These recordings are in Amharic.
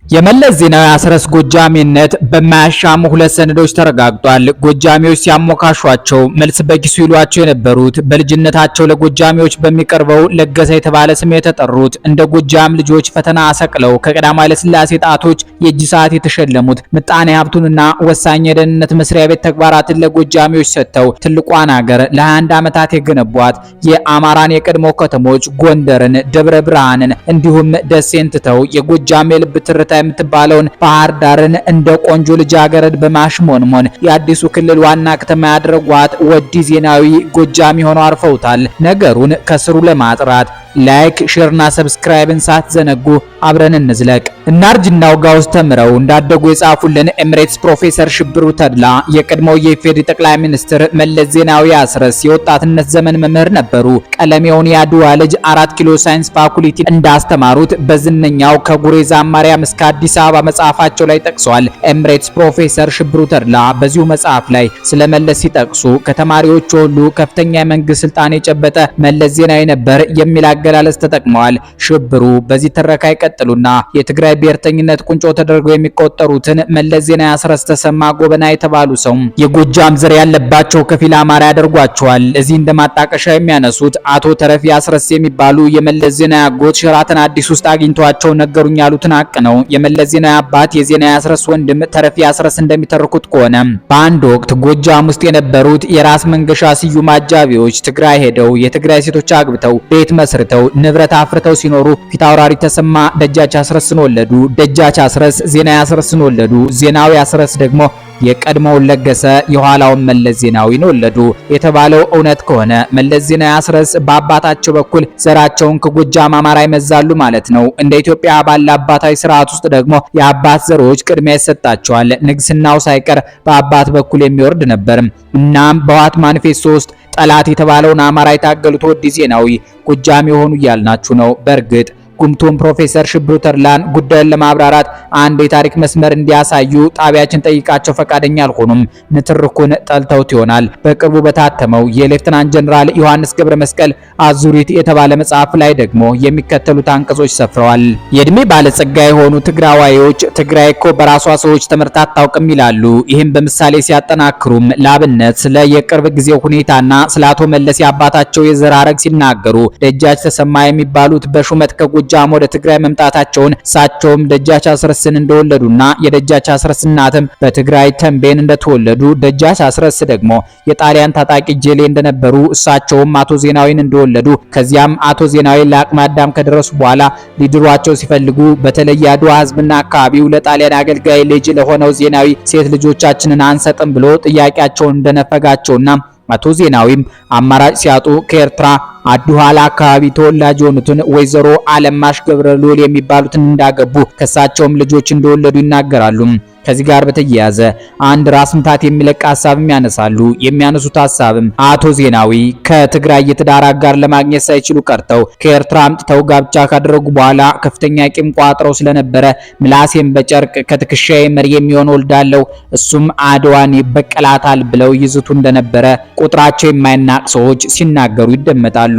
የመለስ ዜናዊ አስረስ ጎጃሜነት በማያሻሙ ሁለት ሰነዶች ተረጋግጧል። ጎጃሜዎች ሲያሞካሿቸው መልስ በኪሱ ይሏቸው የነበሩት በልጅነታቸው ለጎጃሜዎች በሚቀርበው ለገሰ የተባለ ስም የተጠሩት እንደ ጎጃም ልጆች ፈተና አሰቅለው ከቀዳማዊ ኃይለ ሥላሴ ጣቶች የእጅ ሰዓት የተሸለሙት ምጣኔ ሀብቱንና ወሳኝ የደህንነት መስሪያ ቤት ተግባራትን ለጎጃሜዎች ሰጥተው ትልቋን ሀገር ለ21 ዓመታት የገነቧት የአማራን የቀድሞ ከተሞች ጎንደርን፣ ደብረ ብርሃንን እንዲሁም ደሴን ትተው የጎጃም የልብ ትርታ የምትባለውን ባህር ዳርን እንደ ቆንጆ ልጃገረድ በማሽሞንሞን የአዲሱ ክልል ዋና ከተማ ያደረጓት ወዲ ዜናዊ ጎጃሚ ሆነው አርፈውታል። ነገሩን ከስሩ ለማጥራት ላይክ፣ ሼርና ሰብስክራይብን ሳትዘነጉ አብረን እንዝለቅ። እናርጅና ውጋ ውስጥ ተምረው እንዳደጉ የጻፉልን ኤምሬትስ ፕሮፌሰር ሽብሩ ተድላ የቀድሞው የኢፌዴሪ ጠቅላይ ሚኒስትር መለስ ዜናዊ አስረስ የወጣትነት ዘመን መምህር ነበሩ። ቀለሜውን ያድዋ ልጅ 4 ኪሎ ሳይንስ ፋኩልቲ እንዳስተማሩት በዝነኛው ከጉሬዛ ማርያም እስከ አዲስ አበባ መጽሐፋቸው ላይ ጠቅሰዋል። ኤምሬትስ ፕሮፌሰር ሽብሩ ተድላ በዚሁ መጽሐፍ ላይ ስለ መለስ ሲጠቅሱ ከተማሪዎቹ ሁሉ ከፍተኛ የመንግስት ስልጣን የጨበጠ መለስ ዜናዊ ነበር የሚል አገላለጽ ተጠቅመዋል። ሽብሩ በዚህ ትረካ ይቀጥሉና የትግራይ ብሔርተኝነት ቁንጮ ተደርገው የሚቆጠሩትን መለስ ዜናዊ አስረስ ተሰማ ጎበና የተባሉ ሰው የጎጃም ዘር ያለባቸው ከፊል አማራ ያደርጓቸዋል። እዚህ እንደማጣቀሻ የሚያነሱት አቶ ተረፊ አስረስ የሚባሉ የመለስ ዜናዊ አጎት ሸራተን አዲስ ውስጥ አግኝቷቸው ነገሩኝ ያሉትን ሀቅ ነው። የመለስ ዜናዊ አባት የዜናዊ አስረስ ወንድም ተረፊ አስረስ እንደሚተርኩት ከሆነ በአንድ ወቅት ጎጃም ውስጥ የነበሩት የራስ መንገሻ ስዩም አጃቢዎች ትግራይ ሄደው የትግራይ ሴቶች አግብተው ቤት መስርተው ንብረት አፍርተው ሲኖሩ ፊታውራሪ ተሰማ ደጃች አስረስን ወለዱ። ደጃች አስረስ ዜናዊ አስረስን ወለዱ። ዜናዊ አስረስ ደግሞ የቀድሞውን ለገሰ የኋላውን መለስ ዜናዊን ወለዱ የተባለው እውነት ከሆነ መለስ ዜናዊ አስረስ በአባታቸው በኩል ዘራቸውን ከጎጃም አማራ ይመዛሉ ማለት ነው። እንደ ኢትዮጵያ ባለ አባታዊ ስርዓት ውስጥ ደግሞ የአባት ዘሮች ቅድሚያ ይሰጣቸዋል። ንግስናው ሳይቀር በአባት በኩል የሚወርድ ነበር። እናም በዋት ማኒፌስቶ ውስጥ ጠላት የተባለውን አማራ የታገሉት ወዲ ዜናዊ ጎጃም የሆኑ እያልናችሁ ነው። በእርግጥ ጉምቱም ፕሮፌሰር ሽብሩ ተድላን ጉዳዩን ለማብራራት አንድ የታሪክ መስመር እንዲያሳዩ ጣቢያችን ጠይቃቸው ፈቃደኛ አልሆኑም። ንትርኩን ጠልተውት ይሆናል። በቅርቡ በታተመው የሌፍተናንት ጀነራል ዮሐንስ ገብረ መስቀል አዙሪት የተባለ መጽሐፍ ላይ ደግሞ የሚከተሉት አንቀጾች ሰፍረዋል። የእድሜ ባለጸጋ የሆኑ ትግራዋዮች ትግራይ እኮ በራሷ ሰዎች ተመርታ አታውቅም ይላሉ። ይህም በምሳሌ ሲያጠናክሩም ለአብነት ስለ የቅርብ ጊዜው ሁኔታና ስለ አቶ መለስ የአባታቸው የዘር ሐረግ ሲናገሩ ደጃች ተሰማ የሚባሉት በሹመት ከጎጃም ወደ ትግራይ መምጣታቸውን እሳቸውም ደጃች አስረስን እንደወለዱና የደጃች አስረስ እናትም በትግራይ ተንቤን እንደተወለዱ ደጃች አስረስ ደግሞ የጣሊያን ታጣቂ ጄሌ እንደነበሩ እሳቸውም አቶ ዜናዊን እንደወለዱ ከዚያም አቶ ዜናዊ ለአቅመ አዳም ከደረሱ በኋላ ሊድሯቸው ሲፈልጉ በተለይ የአድዋ ሕዝብና አካባቢው ለጣሊያን አገልጋይ ልጅ ለሆነው ዜናዊ ሴት ልጆቻችንን አንሰጥም ብሎ ጥያቄያቸውን እንደነፈጋቸውና አቶ ዜናዊም አማራጭ ሲያጡ ከኤርትራ አዱሃላ አካባቢ ተወላጅ የሆኑትን ወይዘሮ አለማሽ ገብረልዑል የሚባሉትን እንዳገቡ ከሳቸውም ልጆች እንደወለዱ ይናገራሉ። ከዚህ ጋር በተያያዘ አንድ ራስ ምታት የሚለቅ ሐሳብም ያነሳሉ። የሚያነሱት ሐሳብም አቶ ዜናዊ ከትግራይ የትዳር አጋር ለማግኘት ሳይችሉ ቀርተው ከኤርትራ አምጥተው ጋብቻ ካደረጉ በኋላ ከፍተኛ ቂም ቋጥረው ስለነበረ ምላሴም በጨርቅ ከትከሻዬ መሪ የሚሆን ወልዳለው እሱም አድዋን ይበቀላታል ብለው ይዝቱ እንደነበረ ቁጥራቸው የማይናቅ ሰዎች ሲናገሩ ይደመጣሉ።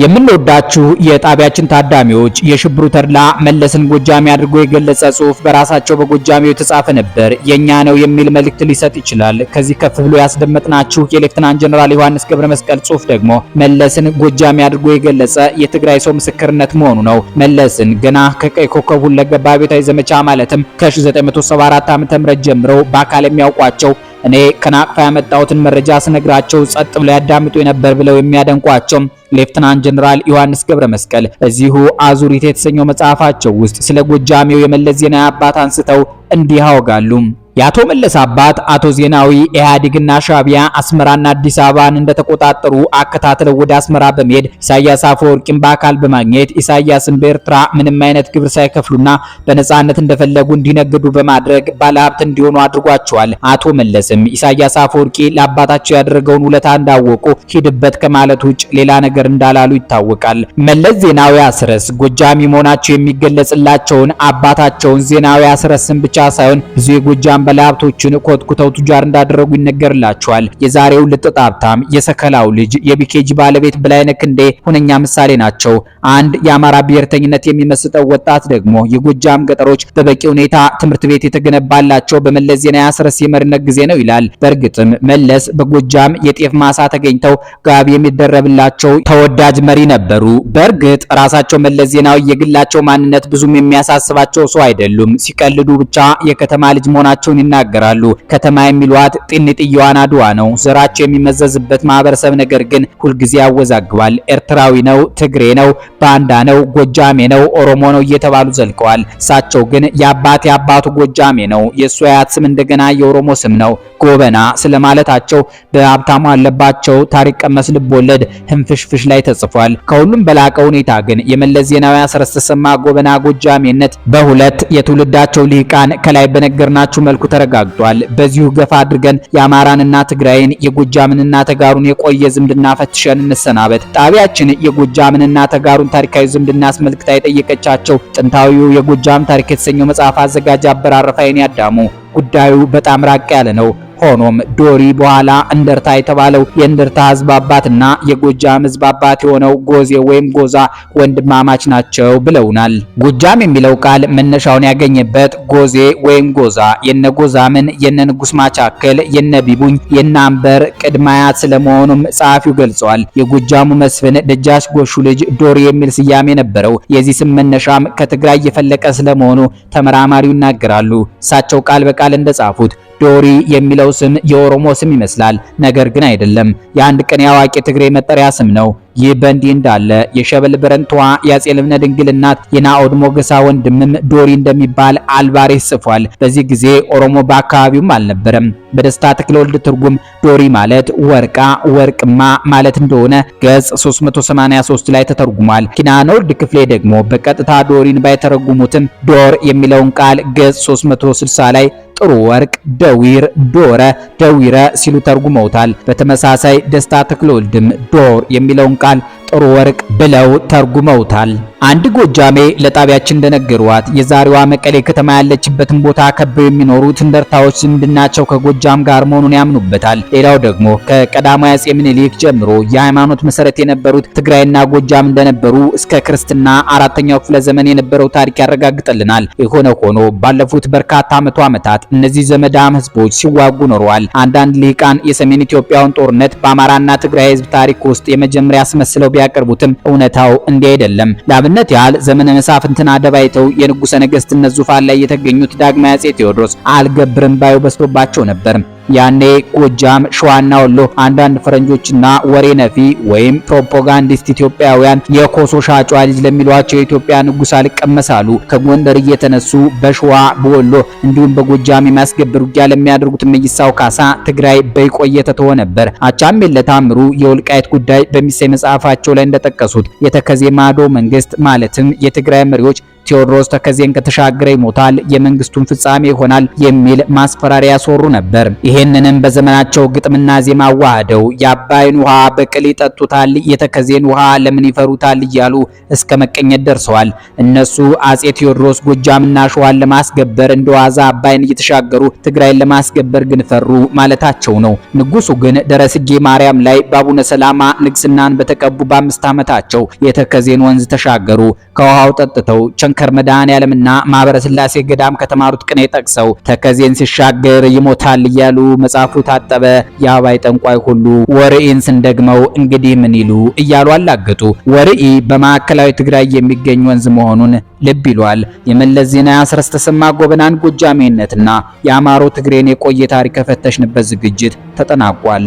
የምንወዳችሁ የጣቢያችን ታዳሚዎች የሽብሩ ተድላ መለስን ጎጃሚ አድርጎ የገለጸ ጽሑፍ በራሳቸው በጎጃሚው የተጻፈ ነበር። የኛ ነው የሚል መልእክት ሊሰጥ ይችላል። ከዚህ ከፍ ብሎ ያስደመጥናችሁ የሌፍተናንት ጀነራል ዮሐንስ ገብረ መስቀል ጽሑፍ ደግሞ መለስን ጎጃሚ አድርጎ የገለጸ የትግራይ ሰው ምስክርነት መሆኑ ነው። መለስን ገና ከቀይ ኮከብ ሁለገብ አብዮታዊ ዘመቻ ማለትም ከ1974 ዓ.ም ጀምረው በአካል የሚያውቋቸው እኔ ከናቅፋ ያመጣሁትን መረጃ ስነግራቸው ጸጥ ብለው ያዳምጡ የነበር ብለው የሚያደንቋቸው ሌፍተናንት ጀነራል ዮሐንስ ገብረ መስቀል እዚሁ አዙሪት የተሰኘው መጽሐፋቸው ውስጥ ስለ ጎጃሜው የመለስ ዜናዊ አባት አንስተው እንዲህ ያወጋሉ። የአቶ መለስ አባት አቶ ዜናዊ ኢህአዴግና ሻቢያ አስመራና አዲስ አበባን እንደተቆጣጠሩ አከታትለው ወደ አስመራ በመሄድ ኢሳያስ አፈወርቂን በአካል በማግኘት ኢሳያስን በኤርትራ ምንም አይነት ግብር ሳይከፍሉና በነጻነት እንደፈለጉ እንዲነግዱ በማድረግ ባለሀብት እንዲሆኑ አድርጓቸዋል። አቶ መለስም ኢሳያስ አፈወርቂ ለአባታቸው ያደረገውን ውለታ እንዳወቁ ሂድበት ከማለት ውጭ ሌላ ነገር እንዳላሉ ይታወቃል። መለስ ዜናዊ አስረስ ጎጃሚ መሆናቸው የሚገለጽላቸውን አባታቸውን ዜናዊ አስረስን ብቻ ሳይሆን ብዙ የጎጃም የጎጃም ባለሀብቶችን ኮትኩተው ቱጃር እንዳደረጉ ይነገርላቸዋል። የዛሬው ልጥጥ ሀብታም የሰከላው ልጅ የቢኬጂ ባለቤት በላይነህ ክንዴ ሁነኛ ምሳሌ ናቸው። አንድ የአማራ ብሔርተኝነት የሚመስጠው ወጣት ደግሞ የጎጃም ገጠሮች በበቂ ሁኔታ ትምህርት ቤት የተገነባላቸው በመለስ ዜናዊ አስረስ የመሪነት ጊዜ ነው ይላል። በእርግጥም መለስ በጎጃም የጤፍ ማሳ ተገኝተው ጋቢ የሚደረብላቸው ተወዳጅ መሪ ነበሩ። በእርግጥ ራሳቸው መለስ ዜናዊ የግላቸው ማንነት ብዙም የሚያሳስባቸው ሰው አይደሉም። ሲቀልዱ ብቻ የከተማ ልጅ መሆናቸውን ይናገራሉ። ከተማ የሚሏት ጤንጥየዋን አድዋ ነው። ዘራቸው የሚመዘዝበት ማህበረሰብ ነገር ግን ሁልጊዜ ያወዛግባል። ኤርትራዊ ነው፣ ትግሬ ነው፣ ባንዳ ነው፣ ጎጃሜ ነው፣ ኦሮሞ ነው እየተባሉ ዘልቀዋል። እሳቸው ግን የአባቴ አባቱ ጎጃሜ ነው፣ የእሱ አያት ስም እንደገና የኦሮሞ ስም ነው ጎበና ስለማለታቸው በሀብታሙ አለባቸው ታሪክ ቀመስ ልቦለድ ህንፍሽፍሽ ላይ ተጽፏል። ከሁሉም በላቀ ሁኔታ ግን የመለስ ዜናዊ አስረስ ተሰማ ጎበና ጎጃሜነት በሁለት የትውልዳቸው ልሂቃን ከላይ በነገርናችሁ መልኩ ተረጋግጧል። በዚሁ ገፋ አድርገን የአማራንና ትግራይን የጎጃምንና ተጋሩን የቆየ ዝምድና ፈትሸን እንሰናበት። ጣቢያችን የጎጃምንና ተጋሩን ታሪካዊ ዝምድና አስመልክታ የጠየቀቻቸው ጥንታዊው የጎጃም ታሪክ የተሰኘው መጽሐፍ አዘጋጅ አበራረፋይን ያዳሙ ጉዳዩ በጣም ራቅ ያለ ነው። ሆኖም ዶሪ በኋላ እንደርታ የተባለው የእንደርታ ህዝብ አባትና የጎጃም ህዝብ አባት የሆነው ጎዜ ወይም ጎዛ ወንድማማች ናቸው ብለውናል። ጎጃም የሚለው ቃል መነሻውን ያገኘበት ጎዜ ወይም ጎዛ የነ ጎዛምን የነ ንጉስ ማቻከል የነ ቢቡኝ የነ አንበር ቅድማያት ስለመሆኑም ጸሐፊው ገልጸዋል። የጎጃሙ መስፍን ደጃች ጎሹ ልጅ ዶሪ የሚል ስያሜ ነበረው። የዚህ ስም መነሻም ከትግራይ የፈለቀ ስለመሆኑ ተመራማሪው ይናገራሉ። እሳቸው ቃል በቃል እንደጻፉት ዶሪ የሚለው ስም የኦሮሞ ስም ይመስላል፣ ነገር ግን አይደለም። የአንድ ቀን ያዋቂ ትግሬ መጠሪያ ስም ነው። ይህ በእንዲህ እንዳለ የሸበል በረንቷ የአፄ ልብነ ድንግል እናት የናኦድ ሞገሳ ወንድምም ዶሪ እንደሚባል አልባሬስ ጽፏል። በዚህ ጊዜ ኦሮሞ በአካባቢውም አልነበረም። በደስታ ተክለወልድ ትርጉም ዶሪ ማለት ወርቃ ወርቅማ ማለት እንደሆነ ገጽ 383 ላይ ተተርጉሟል። ኪናኖርድ ክፍሌ ደግሞ በቀጥታ ዶሪን ባይተረጉሙትም ዶር የሚለውን ቃል ገጽ 360 ላይ ጥሩ ወርቅ ደዊር ዶረ ደዊረ ሲሉ ተርጉመውታል። በተመሳሳይ ደስታ ተክለወልድም ዶር የሚለውን ቃል ጥሩ ወርቅ ብለው ተርጉመውታል። አንድ ጎጃሜ ለጣቢያችን እንደነገሯት የዛሬዋ መቀሌ ከተማ ያለችበትን ቦታ ከበው የሚኖሩት እንደርታዎች ዝምድናቸው ከጎጃም ጋር መሆኑን ያምኑበታል። ሌላው ደግሞ ከቀዳማዊ አፄ ምኒልክ ጀምሮ የሃይማኖት መሰረት የነበሩት ትግራይና ጎጃም እንደነበሩ እስከ ክርስትና አራተኛው ክፍለ ዘመን የነበረው ታሪክ ያረጋግጥልናል። የሆነ ሆኖ ባለፉት በርካታ መቶ ዓመታት እነዚህ ዘመዳም ህዝቦች ሲዋጉ ኖረዋል። አንዳንድ ልሂቃን የሰሜን ኢትዮጵያውን ጦርነት በአማራና ትግራይ ህዝብ ታሪክ ውስጥ የመጀመሪያ አስመስለው ቢያቀርቡትም እውነታው እንዲህ አይደለም። ለአብነት ያህል ዘመነ መሳፍንትን አደባይተው የንጉሠ ነገሥትነት ዙፋን ላይ የተገኙት ዳግማዊ አፄ ቴዎድሮስ አልገብርም ባዩ በዝቶባቸው ነበር። ያኔ ጎጃም፣ ሸዋና ወሎ አንዳንድ ፈረንጆችና ወሬ ነፊ ወይም ፕሮፓጋንዲስት ኢትዮጵያውያን የኮሶ ሻጯ ልጅ ለሚሏቸው የኢትዮጵያ ንጉሥ አልቀመሳሉ ከጎንደር እየተነሱ በሸዋ በወሎ እንዲሁም በጎጃም የሚያስገብር ውጊያ ለሚያደርጉት መይሳው ካሳ ትግራይ በይቆየ ተተወ ነበር። አቻምየለ ታምሩ የወልቃይት ጉዳይ በሚሰይ መጽሐፋቸው ላይ እንደጠቀሱት የተከዜ ማዶ መንግስት ማለትም የትግራይ መሪዎች ቴዎድሮስ ተከዜን ከተሻገረ ይሞታል፣ የመንግስቱን ፍጻሜ ይሆናል የሚል ማስፈራሪያ ያስወሩ ነበር። ይሄንንም በዘመናቸው ግጥምና ዜማ አዋህደው የአባይን ውሃ በቅል ይጠጡታል፣ የተከዜን ውሃ ለምን ይፈሩታል እያሉ እስከ መቀኘት ደርሰዋል። እነሱ አፄ ቴዎድሮስ ጎጃምና ሸዋን ለማስገበር እንደዋዛ አባይን እየተሻገሩ ትግራይን ለማስገበር ግን ፈሩ ማለታቸው ነው። ንጉሱ ግን ደረስጌ ማርያም ላይ በአቡነ ሰላማ ንግስናን በተቀቡ በ5 ዓመታቸው የተከዜን ወንዝ ተሻገሩ። ከውሃው ጠጥተው ሸንከር መድኃኔዓለምና ማህበረ ስላሴ ገዳም ከተማሩት ቅኔ ጠቅሰው ተከዜን ሲሻገር ይሞታል እያሉ መጽሐፉ ታጠበ። የአባይ ጠንቋይ ሁሉ ወርኢን ስንደግመው እንግዲህ ምን ይሉ እያሉ አላገጡ። ወርኢ በማዕከላዊ ትግራይ የሚገኝ ወንዝ መሆኑን ልብ ይሏል። የመለስ ዜናዊ አስረስ ተሰማ ጎበናን ጎጃሜነትና የአማሮ ትግሬን የቆየ ታሪክ ከፈተሽንበት ዝግጅት ተጠናቋል።